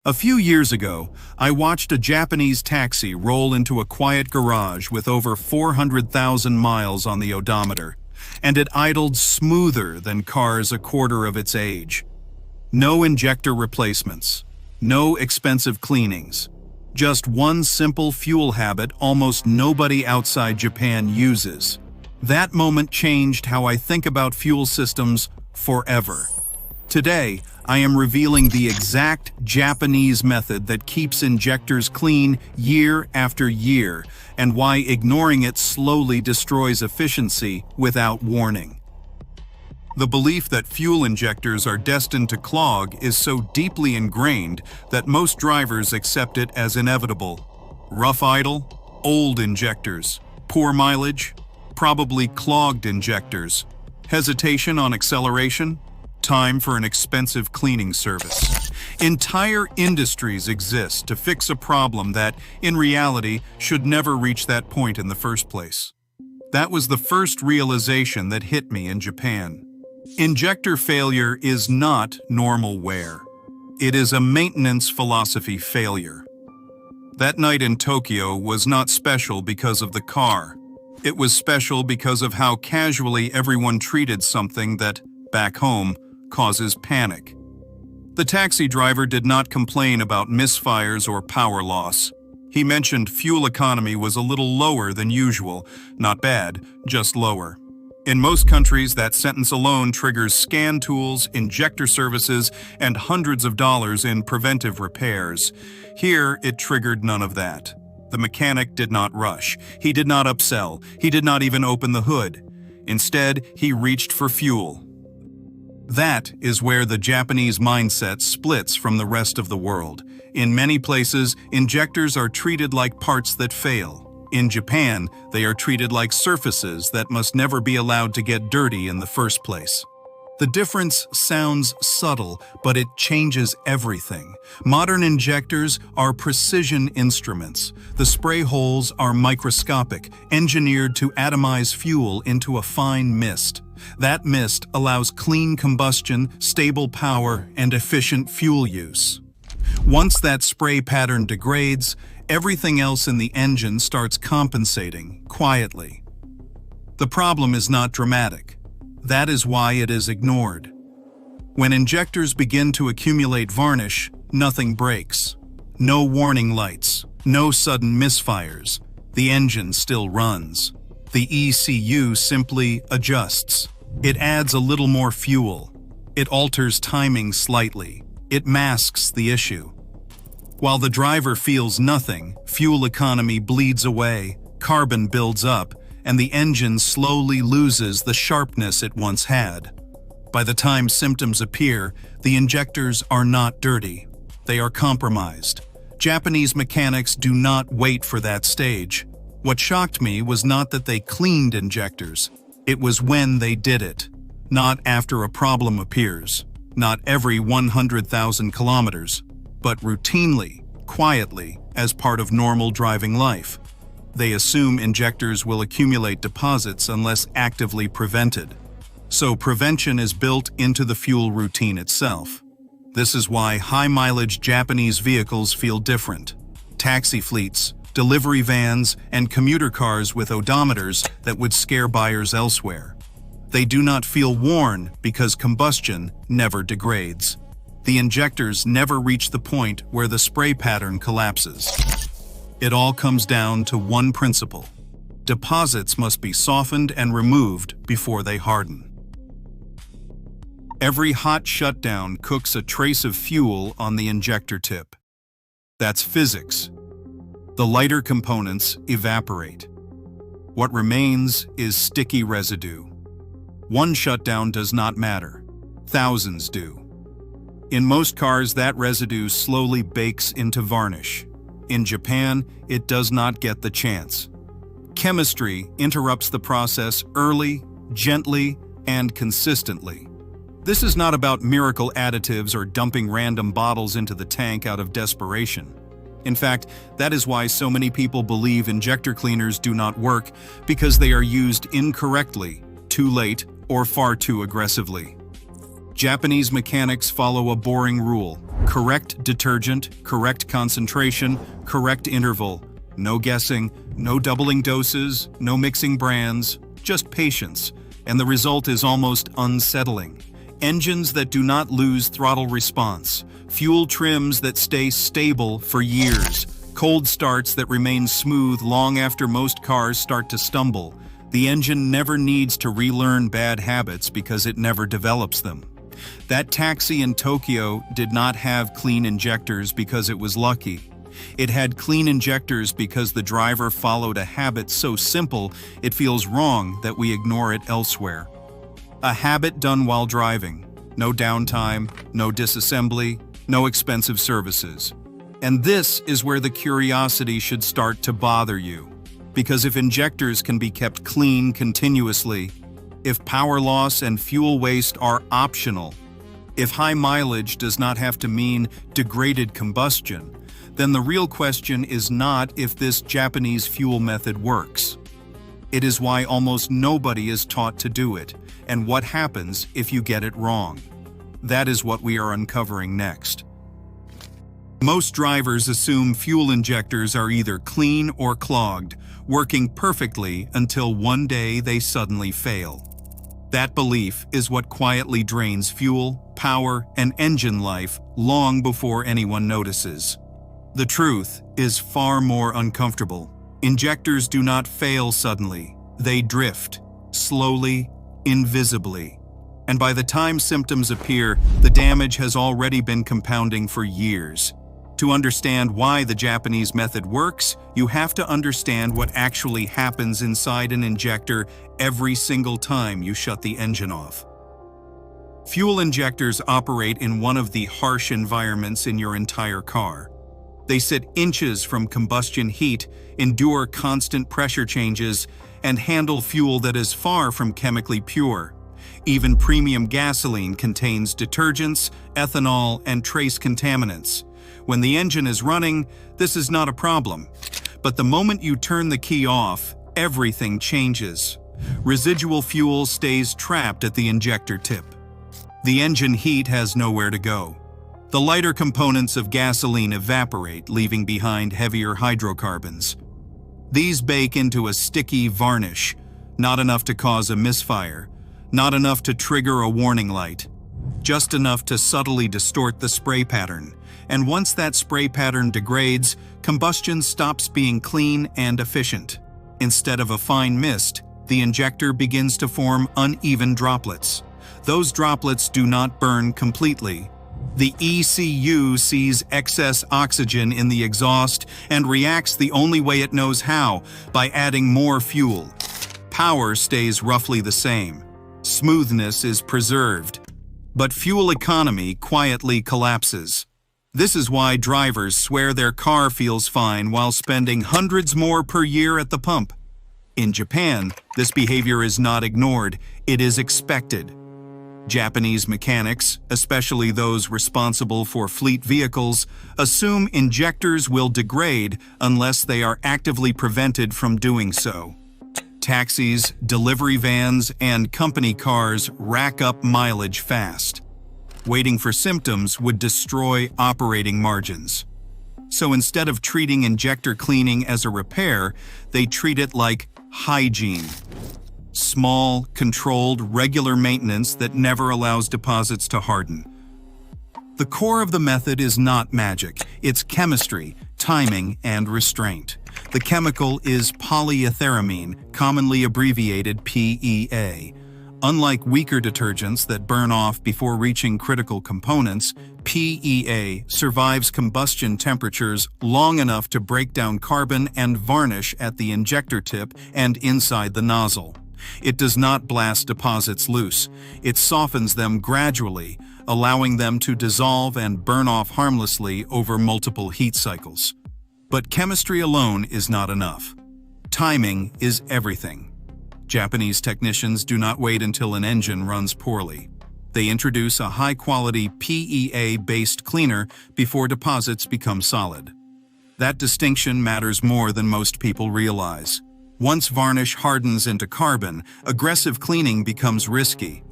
A few years ago, I watched a Japanese taxi roll into a quiet garage with over 400,000 miles on the odometer, and it idled smoother than cars a quarter of its age. No injector replacements, no expensive cleanings, just one simple fuel habit almost nobody outside Japan uses. That moment changed how I think about fuel systems forever. Today, I am revealing the exact Japanese method that keeps injectors clean year after year, and why ignoring it slowly destroys efficiency without warning. The belief that fuel injectors are destined to clog is so deeply ingrained that most drivers accept it as inevitable. Rough idle, old injectors, poor mileage, probably clogged injectors, hesitation on acceleration, time for an expensive cleaning service. Entire industries exist to fix a problem that, in reality, should never reach that point in the first place. That was the first realization that hit me in Japan. Injector failure is not normal wear. It is a maintenance philosophy failure. That night in Tokyo was not special because of the car. It was special because of how casually everyone treated something that, back home, causes panic. The taxi driver did not complain about misfires or power loss. He mentioned fuel economy was a little lower than usual. Not bad, just lower. In most countries, that sentence alone triggers scan tools, injector services, and hundreds of dollars in preventive repairs. Here, it triggered none of that. The mechanic did not rush. He did not upsell. He did not even open the hood. Instead, he reached for fuel. That is where the Japanese mindset splits from the rest of the world. In many places, injectors are treated like parts that fail. In Japan, they are treated like surfaces that must never be allowed to get dirty in the first place. The difference sounds subtle, but it changes everything. Modern injectors are precision instruments. The spray holes are microscopic, engineered to atomize fuel into a fine mist. That mist allows clean combustion, stable power, and efficient fuel use. Once that spray pattern degrades, everything else in the engine starts compensating, quietly. The problem is not dramatic. That is why it is ignored. When injectors begin to accumulate varnish, nothing breaks. No warning lights, no sudden misfires. The engine still runs. The ECU simply adjusts. It adds a little more fuel. It alters timing slightly. It masks the issue. While the driver feels nothing, fuel economy bleeds away, carbon builds up, and the engine slowly loses the sharpness it once had. By the time symptoms appear, the injectors are not dirty. They are compromised. Japanese mechanics do not wait for that stage. What shocked me was not that they cleaned injectors. It was when they did it. Not after a problem appears. Not every 100,000 kilometers. But routinely, quietly, as part of normal driving life. They assume injectors will accumulate deposits unless actively prevented. So prevention is built into the fuel routine itself. This is why high-mileage Japanese vehicles feel different. Taxi fleets, delivery vans, and commuter cars with odometers that would scare buyers elsewhere. They do not feel worn because combustion never degrades. The injectors never reach the point where the spray pattern collapses. It all comes down to one principle. Deposits must be softened and removed before they harden. Every hot shutdown cooks a trace of fuel on the injector tip. That's physics. The lighter components evaporate. What remains is sticky residue. One shutdown does not matter. Thousands do. In most cars, that residue slowly bakes into varnish. In Japan, it does not get the chance. Chemistry interrupts the process early, gently, and consistently. This is not about miracle additives or dumping random bottles into the tank out of desperation. In fact, that is why so many people believe injector cleaners do not work, because they are used incorrectly, too late, or far too aggressively. Japanese mechanics follow a boring rule: correct detergent, correct concentration, correct interval. No guessing, no doubling doses, no mixing brands, just patience. And the result is almost unsettling. Engines that do not lose throttle response, fuel trims that stay stable for years, cold starts that remain smooth long after most cars start to stumble. The engine never needs to relearn bad habits because it never develops them. That taxi in Tokyo did not have clean injectors because it was lucky. It had clean injectors because the driver followed a habit so simple it feels wrong that we ignore it elsewhere. A habit done while driving. No downtime, no disassembly, no expensive services. And this is where the curiosity should start to bother you. Because if injectors can be kept clean continuously, if power loss and fuel waste are optional, if high mileage does not have to mean degraded combustion, then the real question is not if this Japanese fuel method works. It is why almost nobody is taught to do it, and what happens if you get it wrong. That is what we are uncovering next. Most drivers assume fuel injectors are either clean or clogged, working perfectly until one day they suddenly fail. That belief is what quietly drains fuel, power, and engine life long before anyone notices. The truth is far more uncomfortable. Injectors do not fail suddenly. They drift, slowly, invisibly. And by the time symptoms appear, the damage has already been compounding for years. To understand why the Japanese method works, you have to understand what actually happens inside an injector every single time you shut the engine off. Fuel injectors operate in one of the harsh environments in your entire car. They sit inches from combustion heat, endure constant pressure changes, and handle fuel that is far from chemically pure. Even premium gasoline contains detergents, ethanol, and trace contaminants. When the engine is running, this is not a problem. But the moment you turn the key off, everything changes. Residual fuel stays trapped at the injector tip. The engine heat has nowhere to go. The lighter components of gasoline evaporate, leaving behind heavier hydrocarbons. These bake into a sticky varnish, not enough to cause a misfire, not enough to trigger a warning light, just enough to subtly distort the spray pattern. And once that spray pattern degrades, combustion stops being clean and efficient. Instead of a fine mist, the injector begins to form uneven droplets. Those droplets do not burn completely. The ECU sees excess oxygen in the exhaust and reacts the only way it knows how, by adding more fuel. Power stays roughly the same. Smoothness is preserved. But fuel economy quietly collapses. This is why drivers swear their car feels fine while spending hundreds more per year at the pump. In Japan, this behavior is not ignored, it is expected. Japanese mechanics, especially those responsible for fleet vehicles, assume injectors will degrade unless they are actively prevented from doing so. Taxis, delivery vans, and company cars rack up mileage fast. Waiting for symptoms would destroy operating margins. So instead of treating injector cleaning as a repair, they treat it like hygiene. Small, controlled, regular maintenance that never allows deposits to harden. The core of the method is not magic, it's chemistry, timing, and restraint. The chemical is polyetheramine, commonly abbreviated PEA. Unlike weaker detergents that burn off before reaching critical components, PEA survives combustion temperatures long enough to break down carbon and varnish at the injector tip and inside the nozzle. It does not blast deposits loose. It softens them gradually, allowing them to dissolve and burn off harmlessly over multiple heat cycles. But chemistry alone is not enough. Timing is everything. Japanese technicians do not wait until an engine runs poorly. They introduce a high-quality PEA-based cleaner before deposits become solid. That distinction matters more than most people realize. Once varnish hardens into carbon, aggressive cleaning becomes risky.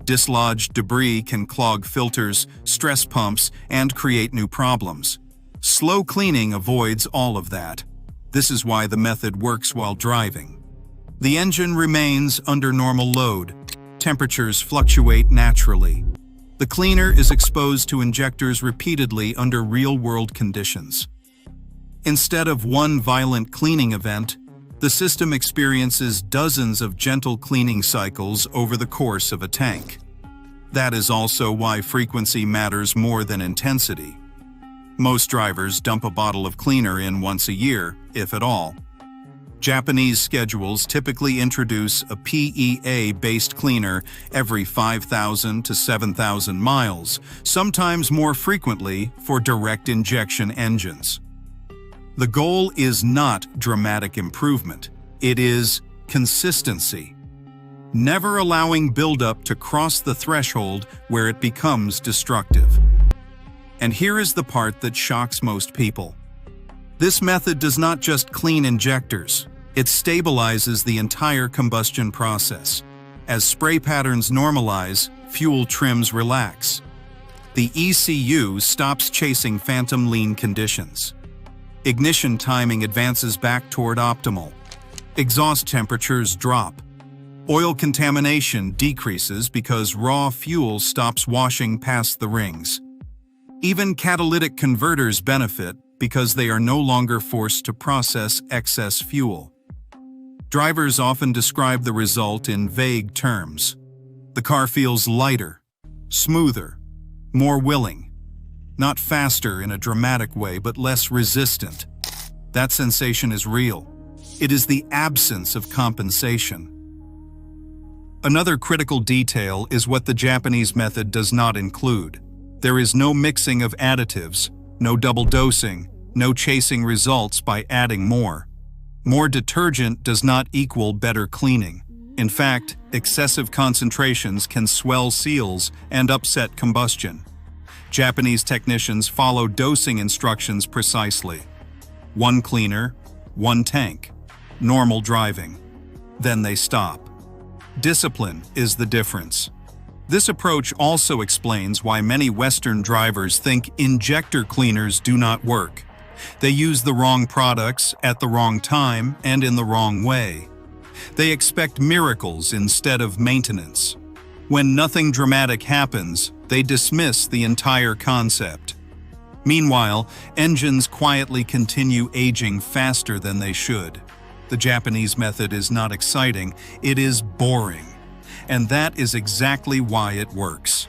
Dislodged debris can clog filters, stress pumps, and create new problems. Slow cleaning avoids all of that. This is why the method works while driving. The engine remains under normal load. Temperatures fluctuate naturally. The cleaner is exposed to injectors repeatedly under real-world conditions. Instead of one violent cleaning event, the system experiences dozens of gentle cleaning cycles over the course of a tank. That is also why frequency matters more than intensity. Most drivers dump a bottle of cleaner in once a year, if at all. Japanese schedules typically introduce a PEA-based cleaner every 5,000 to 7,000 miles, sometimes more frequently for direct injection engines. The goal is not dramatic improvement, it is consistency. Never allowing buildup to cross the threshold where it becomes destructive. And here is the part that shocks most people. This method does not just clean injectors, it stabilizes the entire combustion process. As spray patterns normalize, fuel trims relax. The ECU stops chasing phantom lean conditions. Ignition timing advances back toward optimal. Exhaust temperatures drop. Oil contamination decreases because raw fuel stops washing past the rings. Even catalytic converters benefit because they are no longer forced to process excess fuel. Drivers often describe the result in vague terms. The car feels lighter, smoother, more willing. Not faster in a dramatic way, but less resistant. That sensation is real. It is the absence of compensation. Another critical detail is what the Japanese method does not include. There is no mixing of additives, no double dosing, no chasing results by adding more. More detergent does not equal better cleaning. In fact, excessive concentrations can swell seals and upset combustion. Japanese technicians follow dosing instructions precisely. One cleaner, one tank. Normal driving. Then they stop. Discipline is the difference. This approach also explains why many Western drivers think injector cleaners do not work. They use the wrong products at the wrong time and in the wrong way. They expect miracles instead of maintenance. When nothing dramatic happens, they dismiss the entire concept. Meanwhile, engines quietly continue aging faster than they should. The Japanese method is not exciting, it is boring. And that is exactly why it works.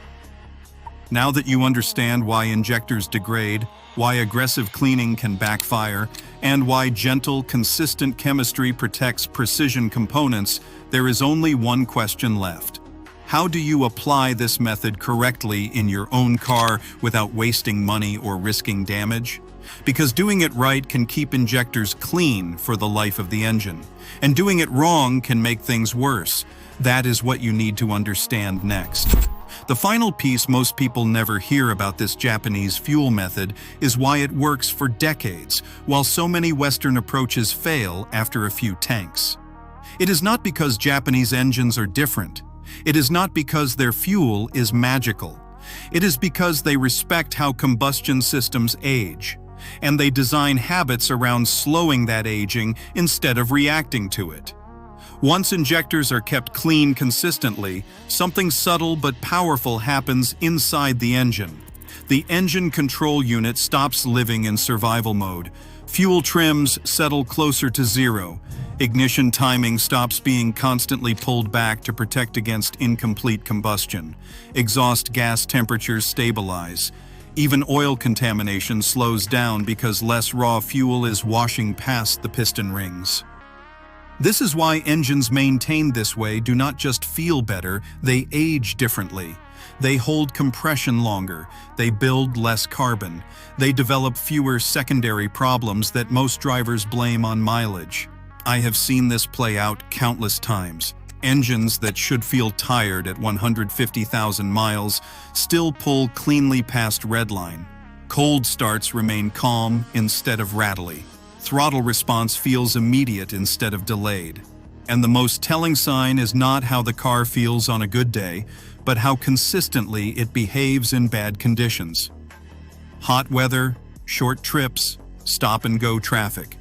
Now that you understand why injectors degrade, why aggressive cleaning can backfire, and why gentle, consistent chemistry protects precision components, there is only one question left. How do you apply this method correctly in your own car without wasting money or risking damage? Because doing it right can keep injectors clean for the life of the engine, and doing it wrong can make things worse. That is what you need to understand next. The final piece most people never hear about this Japanese fuel method is why it works for decades, while so many Western approaches fail after a few tanks. It is not because Japanese engines are different. It is not because their fuel is magical. It is because they respect how combustion systems age, and they design habits around slowing that aging instead of reacting to it. Once injectors are kept clean consistently, something subtle but powerful happens inside the engine. The engine control unit stops living in survival mode. Fuel trims settle closer to zero. Ignition timing stops being constantly pulled back to protect against incomplete combustion. Exhaust gas temperatures stabilize. Even oil contamination slows down because less raw fuel is washing past the piston rings. This is why engines maintained this way do not just feel better, they age differently. They hold compression longer, they build less carbon, they develop fewer secondary problems that most drivers blame on mileage. I have seen this play out countless times. Engines that should feel tired at 150,000 miles still pull cleanly past redline. Cold starts remain calm instead of rattly. Throttle response feels immediate instead of delayed. And the most telling sign is not how the car feels on a good day, but how consistently it behaves in bad conditions. Hot weather, short trips, stop-and-go traffic.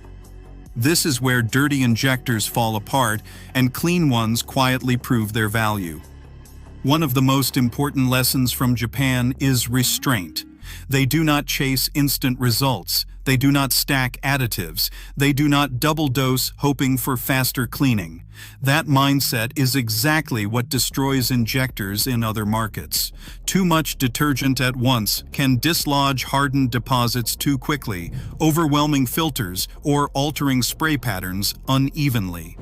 This is where dirty injectors fall apart and clean ones quietly prove their value. One of the most important lessons from Japan is restraint. They do not chase instant results. They do not stack additives. They do not double dose hoping for faster cleaning. That mindset is exactly what destroys injectors in other markets. Too much detergent at once can dislodge hardened deposits too quickly, overwhelming filters, or altering spray patterns unevenly.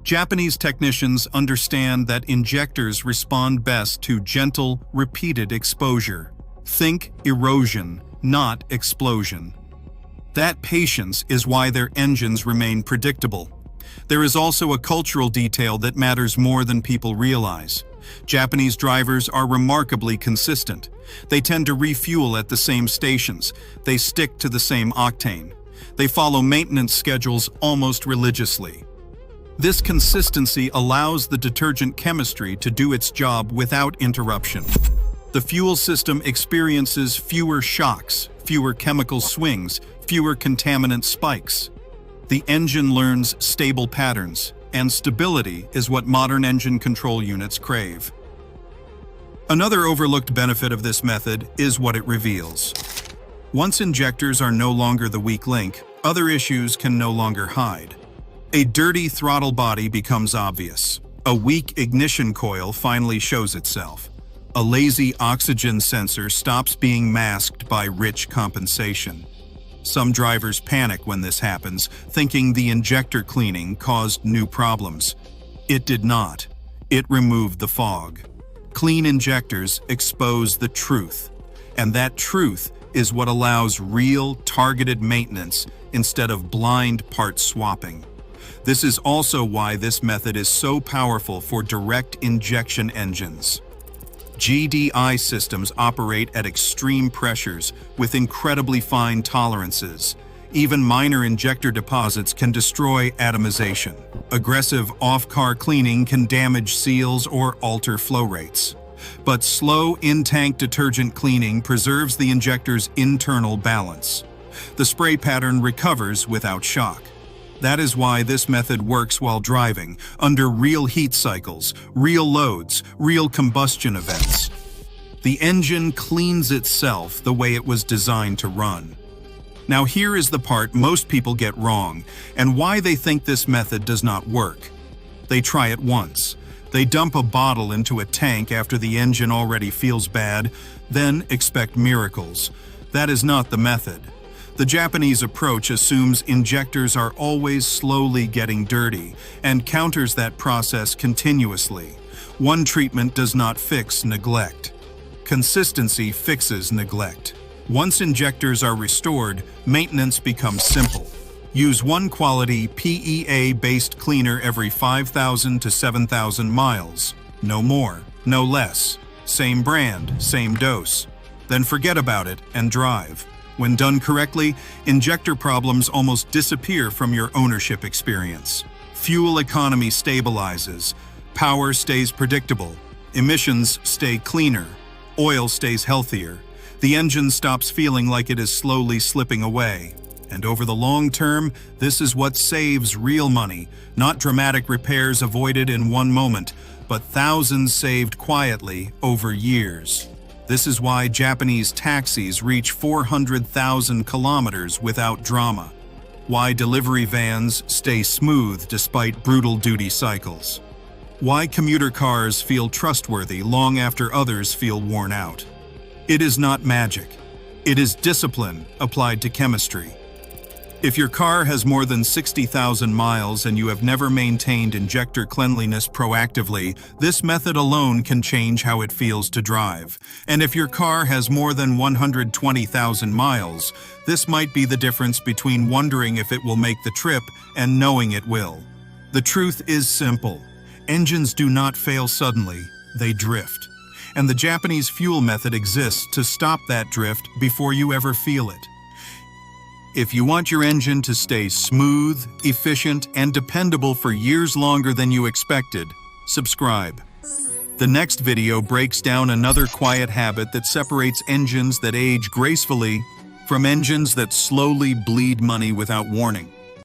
Japanese technicians understand that injectors respond best to gentle, repeated exposure. Think erosion, not explosion. That patience is why their engines remain predictable. There is also a cultural detail that matters more than people realize. Japanese drivers are remarkably consistent. They tend to refuel at the same stations. They stick to the same octane. They follow maintenance schedules almost religiously. This consistency allows the detergent chemistry to do its job without interruption. The fuel system experiences fewer shocks, fewer chemical swings, fewer contaminant spikes. The engine learns stable patterns, and stability is what modern engine control units crave. Another overlooked benefit of this method is what it reveals. Once injectors are no longer the weak link, other issues can no longer hide. A dirty throttle body becomes obvious. A weak ignition coil finally shows itself. A lazy oxygen sensor stops being masked by rich compensation. Some drivers panic when this happens, thinking the injector cleaning caused new problems. It did not. It removed the fog. Clean injectors expose the truth, and that truth is what allows real, targeted maintenance instead of blind part swapping. This is also why this method is so powerful for direct injection engines. GDI systems operate at extreme pressures with incredibly fine tolerances. Even minor injector deposits can destroy atomization. Aggressive off-car cleaning can damage seals or alter flow rates. But slow in-tank detergent cleaning preserves the injector's internal balance. The spray pattern recovers without shock. That is why this method works while driving, under real heat cycles, real loads, real combustion events. The engine cleans itself the way it was designed to run. Now here is the part most people get wrong, and why they think this method does not work. They try it once. They dump a bottle into a tank after the engine already feels bad, then expect miracles. That is not the method. The Japanese approach assumes injectors are always slowly getting dirty and counters that process continuously. One treatment does not fix neglect. Consistency fixes neglect. Once injectors are restored, maintenance becomes simple. Use one quality PEA-based cleaner every 5,000 to 7,000 miles. No more, no less. Same brand, same dose. Then forget about it and drive. When done correctly, injector problems almost disappear from your ownership experience. Fuel economy stabilizes, power stays predictable, emissions stay cleaner, oil stays healthier, the engine stops feeling like it is slowly slipping away. And over the long term, this is what saves real money, not dramatic repairs avoided in one moment, but thousands saved quietly over years. This is why Japanese taxis reach 400,000 kilometers without drama. Why delivery vans stay smooth despite brutal duty cycles. Why commuter cars feel trustworthy long after others feel worn out. It is not magic. It is discipline applied to chemistry. If your car has more than 60,000 miles and you have never maintained injector cleanliness proactively, this method alone can change how it feels to drive. And if your car has more than 120,000 miles, this might be the difference between wondering if it will make the trip and knowing it will. The truth is simple. Engines do not fail suddenly, they drift. And the Japanese fuel method exists to stop that drift before you ever feel it. If you want your engine to stay smooth, efficient, and dependable for years longer than you expected, subscribe. The next video breaks down another quiet habit that separates engines that age gracefully from engines that slowly bleed money without warning.